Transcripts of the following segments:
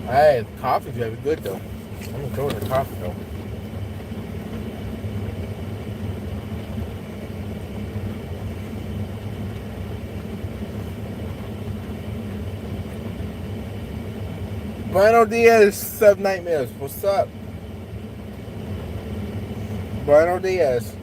Hey, the coffee's very good though. I'm enjoying the coffee though. Buenos dias, Sub Nightmares. What's up? Buenos dias.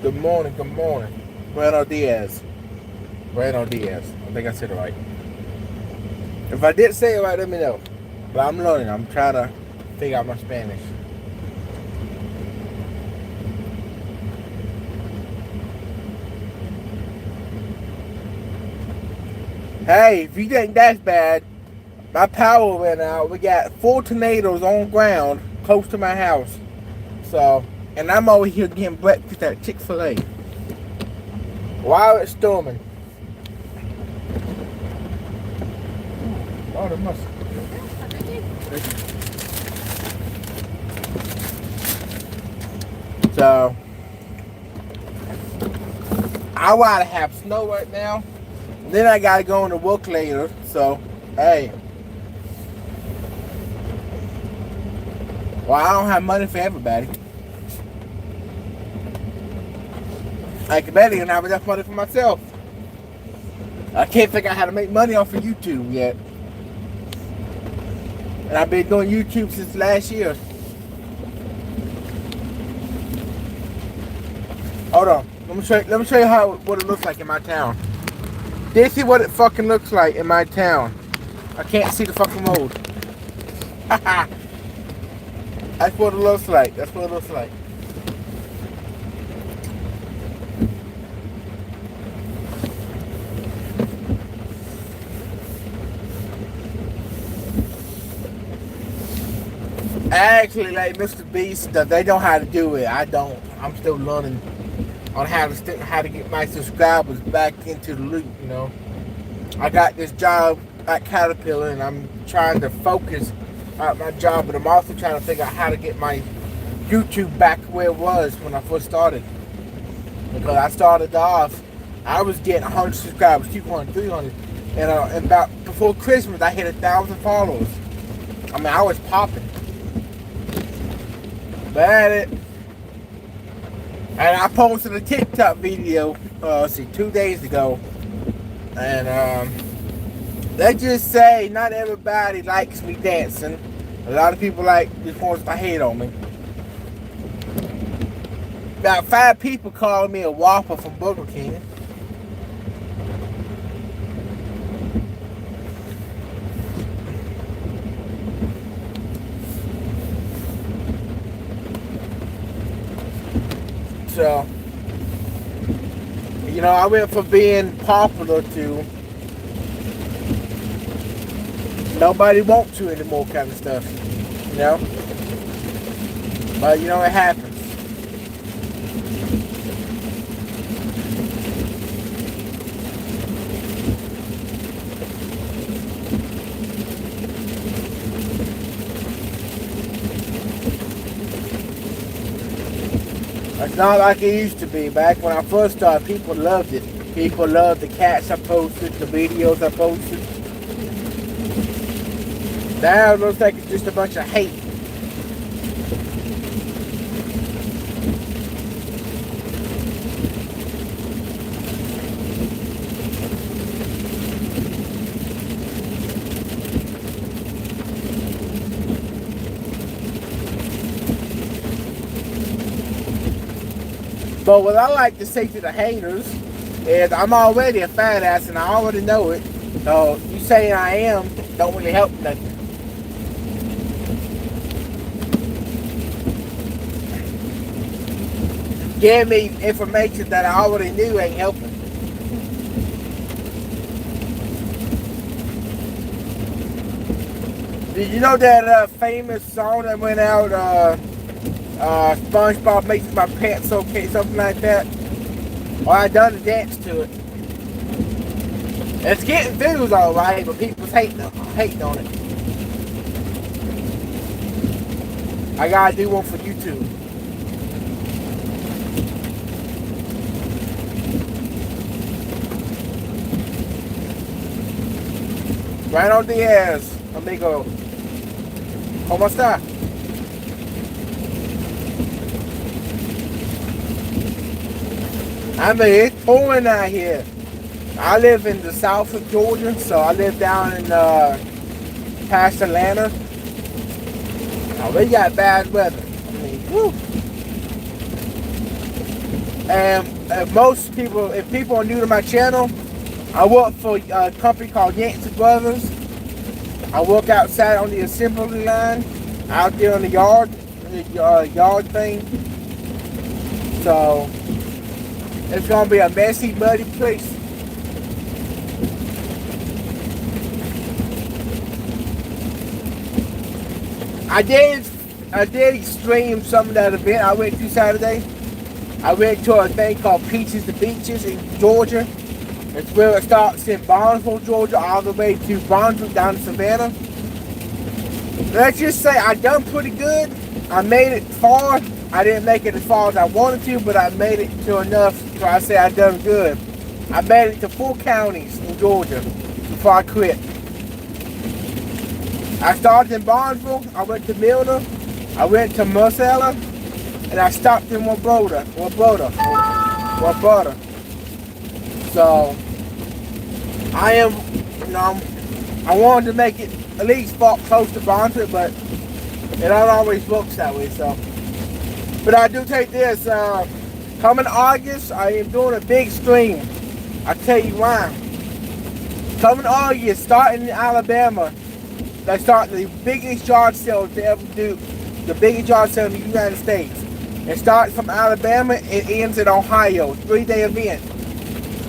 Good morning, good morning. Buenos dias. Buenos dias. I think I said it right. If I did say it right, let me know. But I'm learning. I'm trying to figure out my Spanish. Hey, if you think that's bad, my power went out. We got 4 tornadoes on ground close to my house. So, and I'm over here getting breakfast at Chick-fil-A while it's storming. Oh, the must. So, I gotta have snow right now. Then I gotta go into work later. So, hey. Well, I don't have money for everybody. I can barely even have enough money for myself. I can't figure out how to make money off of YouTube yet. And I've been doing YouTube since last year. Hold on. Let me show you what it looks like in my town. This is what it fucking looks like in my town. I can't see the fucking road. That's what it looks like. That's what it looks like. Actually, like Mr. Beast, they know how to do it. I don't. I'm still learning on how to get my subscribers back into the loop. You know, I got this job at Caterpillar, and I'm trying to focus at my job, but I'm also trying to figure out how to get my YouTube back where it was when I first started. Because I started off, I was getting 100 subscribers, 200, 300, and about before Christmas, I hit 1,000 followers. I mean, I was popping. But and I posted a TikTok video, 2 days ago, and let's just say not everybody likes me dancing. A lot of people just wants to hate on me. About 5 people called me a Whopper from Burger King. So, you know, I went from being popular to nobody wants you anymore kind of stuff, you know? But, you know, it happens. It's not like it used to be. Back when I first started, people loved it. People loved the cats I posted, the videos I posted. Now it looks like it's just a bunch of hate. But what I like to say to the haters is I'm already a fat ass and I already know it. So you saying I am don't really help nothing. Give me information that I already knew ain't helping. Did you know that famous song that went out, SpongeBob makes my pants okay, something like that? Or I done a dance to it. It's getting views alright, but people's hating on it. I gotta do one for YouTube. Rhino Diaz, amigo. ¿Cómo está? I mean, it's pouring out here. I live in the south of Georgia, so I live down in past Atlanta. Oh, we got bad weather. I mean, woo. And most people, if people are new to my channel, I work for a company called Yancey Brothers. I work outside on the assembly line, out there on the yard thing. So it's gonna be a messy, muddy place. I did stream some of that event I went to Saturday. I went to a thing called Peaches to Beaches in Georgia. It's where it starts in Barnesville, Georgia, all the way to Brunswick down to Savannah. Let's just say I done pretty good. I made it far. I didn't make it as far as I wanted to, but I made it to enough so I say I done good. I made it to 4 counties in Georgia before I quit. I started in Barnesville, I went to Milner, I went to Marcella, and I stopped in Wabota. So, I am, I wanted to make it at least close to Barnesville, but it don't always works that way, so. But I do take this, coming August, I am doing a big stream. I'll tell you why. Coming August, starting in Alabama, they start the biggest yard sale to ever do, the biggest yard sale in the United States. It starts from Alabama, it ends in Ohio, 3-day event.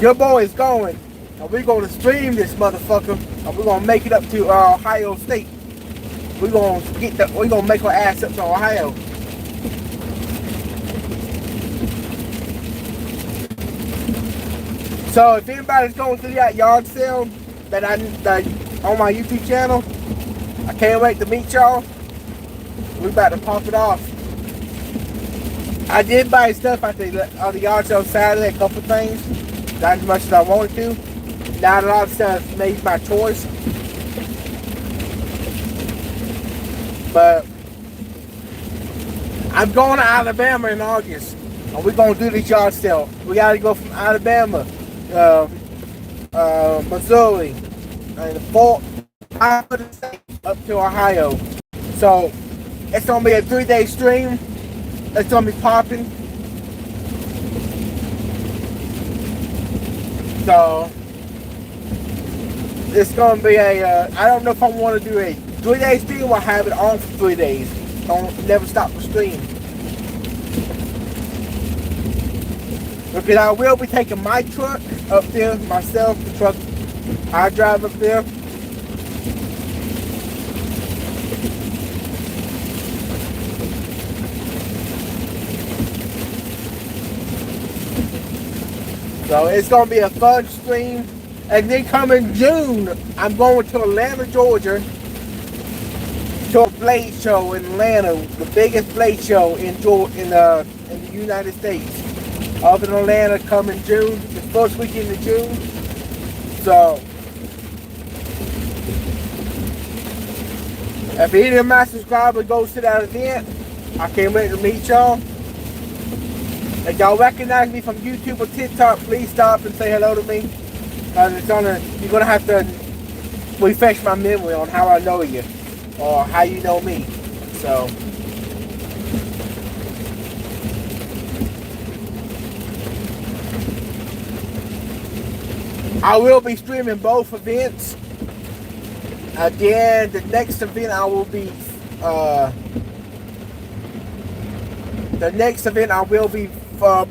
Your boy is going, and we're going to stream this motherfucker, and we're going to make it up to Ohio State. We're going to make our ass up to Ohio. So if anybody's going through that yard sale that on my YouTube channel, I can't wait to meet y'all. We're about to pop it off. I did buy stuff at the yard sale Saturday, a couple things. Not as much as I wanted to. Not a lot of stuff made my choice. But I'm going to Alabama in August. And we're going to do this yard sale. We got to go from Alabama, Missouri, and Fort up to Ohio. So it's gonna be a 3-day stream. It's gonna be popping. So it's gonna be a I don't know if I want to do a 3-day stream or have it on for 3 days. Don't never stop the stream. Because I will be taking my truck up there myself, the truck I drive up there. So it's going to be a fun stream. And then coming June, I'm going to Atlanta, Georgia, to a blade show in Atlanta, the biggest blade show in the United States. Up in Atlanta coming June, the first weekend of June. So, if any of my subscribers goes to that event, I can't wait to meet y'all. If y'all recognize me from YouTube or TikTok, please stop and say hello to me. You're gonna have to refresh my memory on how I know you or how you know me. So I will be streaming both events. Again, the next event I will be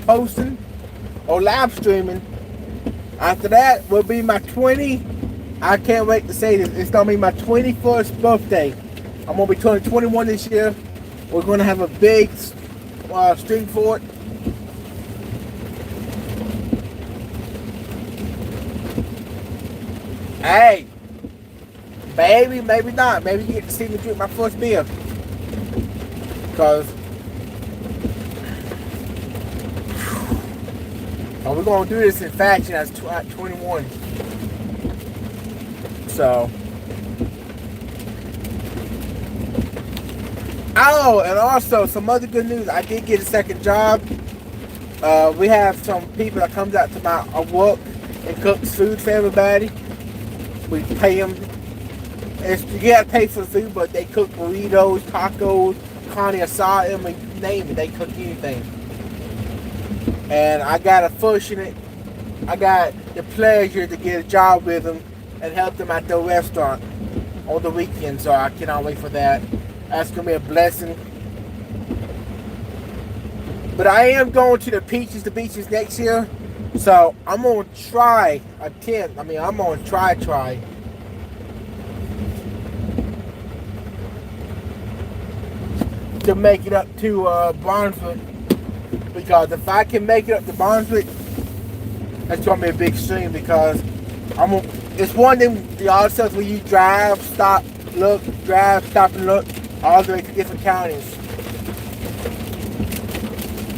posting or live streaming. After that will be my I can't wait to say this. It's gonna be my 21st birthday. I'm gonna be turning 21 this year. We're gonna have a big stream for it. Hey, maybe, maybe not. Maybe you get to see me drink my first beer. Because we're going to do this in fashion as 21. So. Oh, and also some other good news. I did get a second job. We have some people that comes out to my work and cooks food for everybody. We pay them. You gotta pay for the food, but they cook burritos, tacos, carne asada, I mean, you name it. They cook anything. And I got the pleasure to get a job with them and help them at their restaurant on the weekend. So I cannot wait for that. That's gonna be a blessing. But I am going to the beaches next year. So I'm gonna try to make it up to Barnesville. Because if I can make it up to Barnesville, that's gonna be a big stream. Because it's one of them the odd stuff where you drive, stop, look, drive, stop and look, all the way to different counties.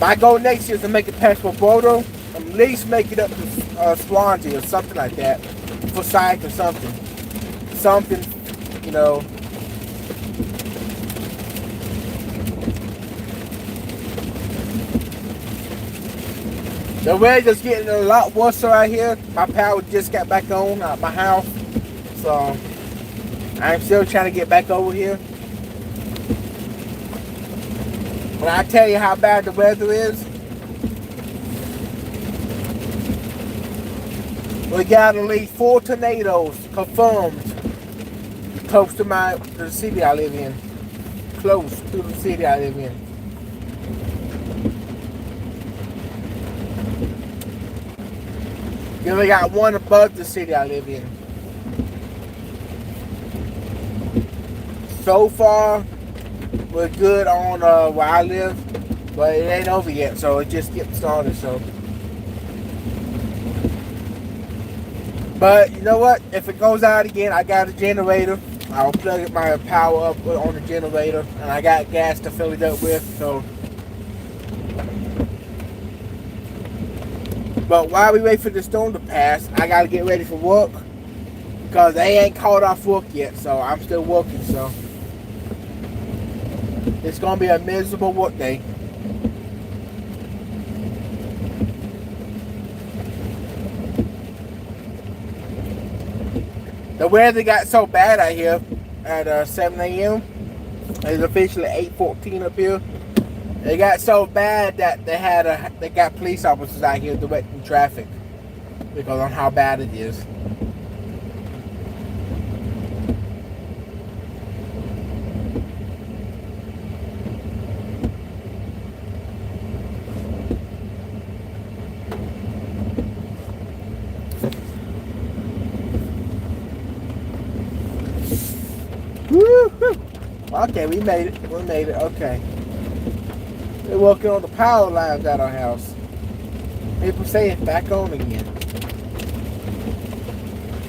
My goal next year is to make it past Roberto, at least make it up to Swansea or something like that, Forsyth or something. Something, you know. The weather's getting a lot worse right here. My power just got back on at my house. So, I'm still trying to get back over here. When I tell you how bad the weather is, we got at least 4 tornadoes confirmed close to the city I live in. Close to the city I live in. Then we got one above the city I live in. So far, we're good on where I live, but it ain't over yet, so it just getting started. So, but you know what? If it goes out again, I got a generator. I'll plug my power up on the generator, and I got gas to fill it up with. So, but while we wait for the storm to pass, I gotta get ready for work because they ain't called off work yet. So I'm still working. So. It's going to be a miserable work day. The weather got so bad out here at 7 a.m. It's officially 8:14 up here. It got so bad that they got police officers out here directing traffic because on how bad it is. Okay, we made it. We made it. Okay. They're working on the power lines at our house. People say it's back on again.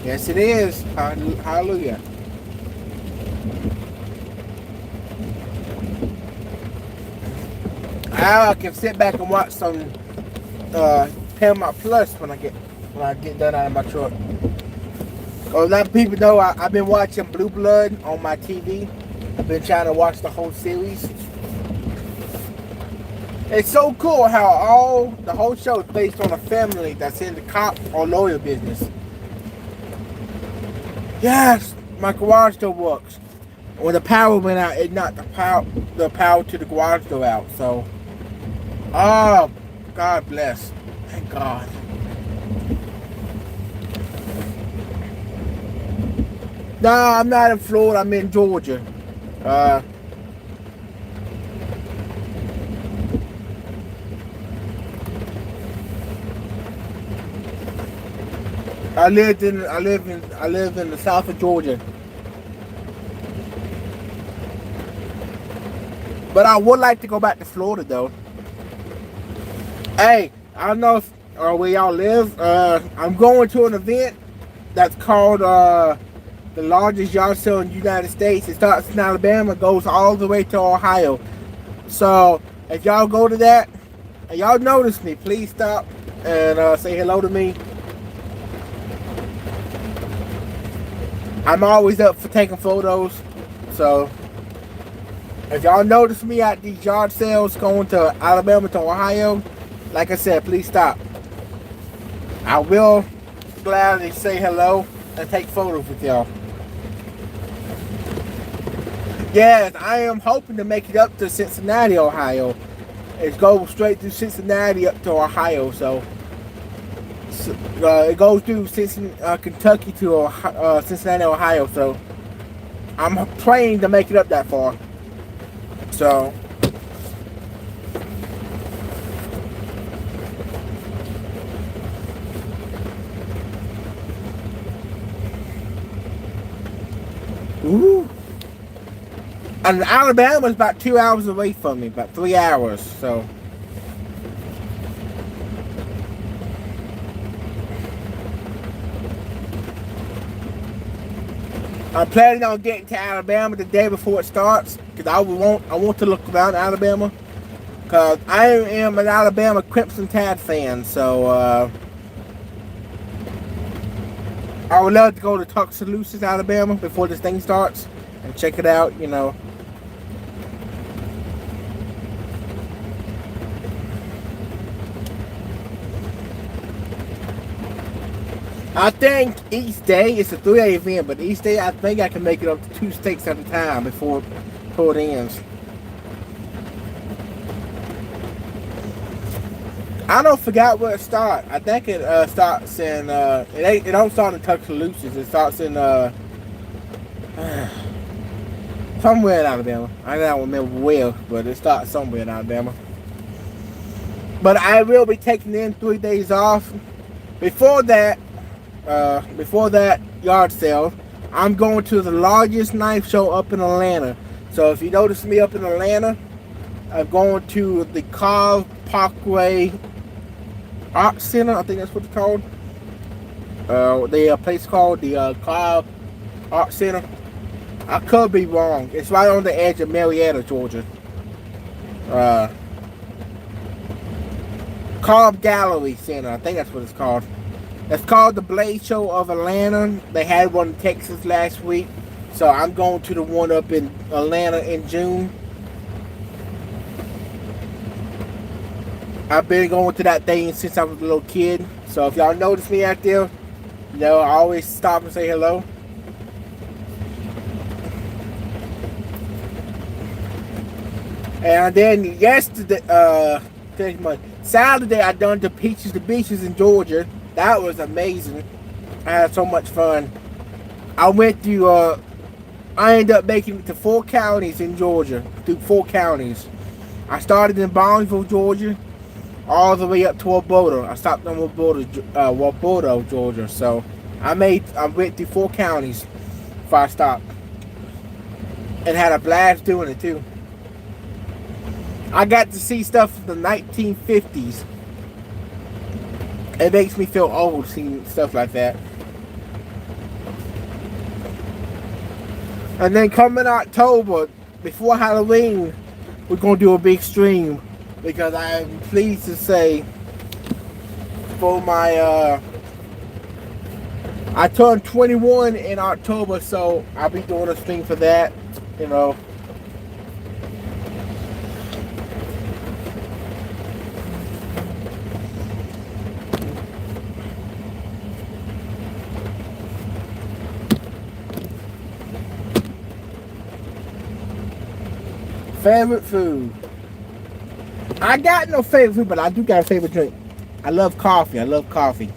Yes, it is. Hallelujah. I can sit back and watch some Paramount Plus when I get done out of my truck. A lot of people know I've been watching Blue Blood on my TV. I've been trying to watch the whole series. It's so cool how the whole show is based on a family that's in the cop or lawyer business. Yes, my garage door works. When the power went out, it knocked the power to the garage door out. So, oh, God bless. Thank God. No, I'm not in Florida. I'm in Georgia. I live in the south of Georgia. But I would like to go back to Florida though. Hey, I don't know where y'all live. I'm going to an event that's called the largest yard sale in the United States. It starts in Alabama, goes all the way to Ohio. So if y'all go to that and y'all notice me, please stop and say hello to me. I'm always up for taking photos. So if y'all notice me at these yard sales going to Alabama to Ohio, like I said, please stop. I will gladly say hello and take photos with y'all. Yes, I am hoping to make it up to Cincinnati, Ohio. It goes straight through Cincinnati up to Ohio, so it goes through Kentucky to Cincinnati, Ohio. So I'm planning to make it up that far. So ooh. And Alabama is about 2 hours away from me, about 3 hours. So I'm planning on getting to Alabama the day before it starts, because I want to look around Alabama, because I am an Alabama Crimson Tide fan. So I would love to go to Tuscaloosa, Alabama before this thing starts and check it out, you know. I think each day it's a 3-day event, but each day I think I can make it up to 2 states at a time before it ends. I don't forget where it starts. I think it starts in it don't start in Tuscaloosa. It starts in somewhere in Alabama. I don't remember where, but it starts somewhere in Alabama. But I will be taking in 3 days off. Before that yard sale, I'm going to the largest knife show up in Atlanta. So if you notice me up in Atlanta, I'm going to the Cobb Parkway Art Center. I think that's what it's called. The place called the Cobb Art Center. I could be wrong. It's right on the edge of Marietta, Georgia. Cobb Gallery Center. I think that's what it's called. It's called the Blade Show of Atlanta. They had one in Texas last week. So I'm going to the one up in Atlanta in June. I've been going to that thing since I was a little kid. So if y'all notice me out there, you know, I always stop and say hello. And then yesterday, Saturday, I done the Peaches to Beaches in Georgia. That was amazing. I had so much fun. I went through, I ended up making it to 4 counties in Georgia. Through 4 counties. I started in Barnesville, Georgia, all the way up to Wabota. I stopped in Wabota, Georgia. So I went through 4 counties before I stopped. And had a blast doing it too. I got to see stuff from the 1950s. It makes me feel old seeing stuff like that. And then coming October, before Halloween, we're going to do a big stream. Because I am pleased to say, for my, I turned 21 in October, so I'll be doing a stream for that, you know. Favorite food. I got no favorite food, but I do got a favorite drink. I love coffee. I love coffee.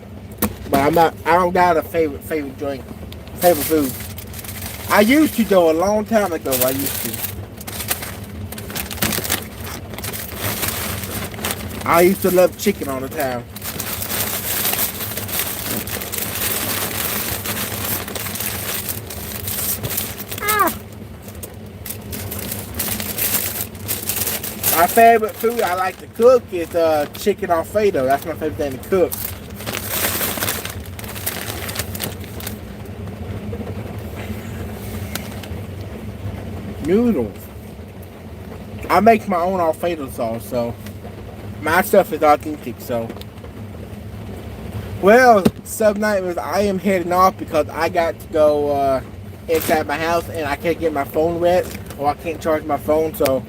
But I don't got a favorite drink. Favorite food. I used to though, a long time ago I used to. I used to love chicken all the time. My favorite food I like to cook is chicken Alfredo. That's my favorite thing to cook. Noodles. I make my own Alfredo sauce, so my stuff is authentic, so. Well, Sub-Nightmares, I am heading off because I got to go inside my house and I can't get my phone wet or I can't charge my phone, so,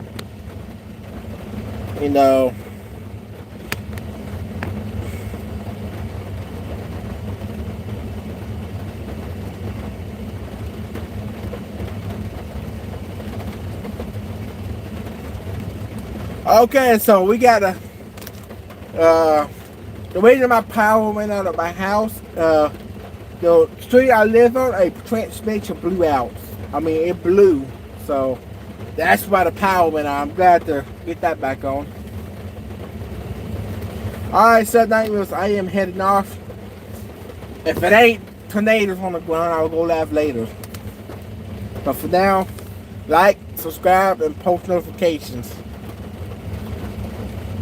you know. Okay, so we got the reason my power went out of my house, the street I live on, a transmission blew out. I mean, it blew. So, that's why the power went out. I'm glad to get that back on. Alright, Sub-Nightmares, I am heading off. If it ain't tornadoes on the ground, I'll go live later. But for now, like, subscribe, and post notifications.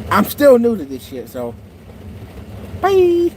I'm still new to this shit, so bye.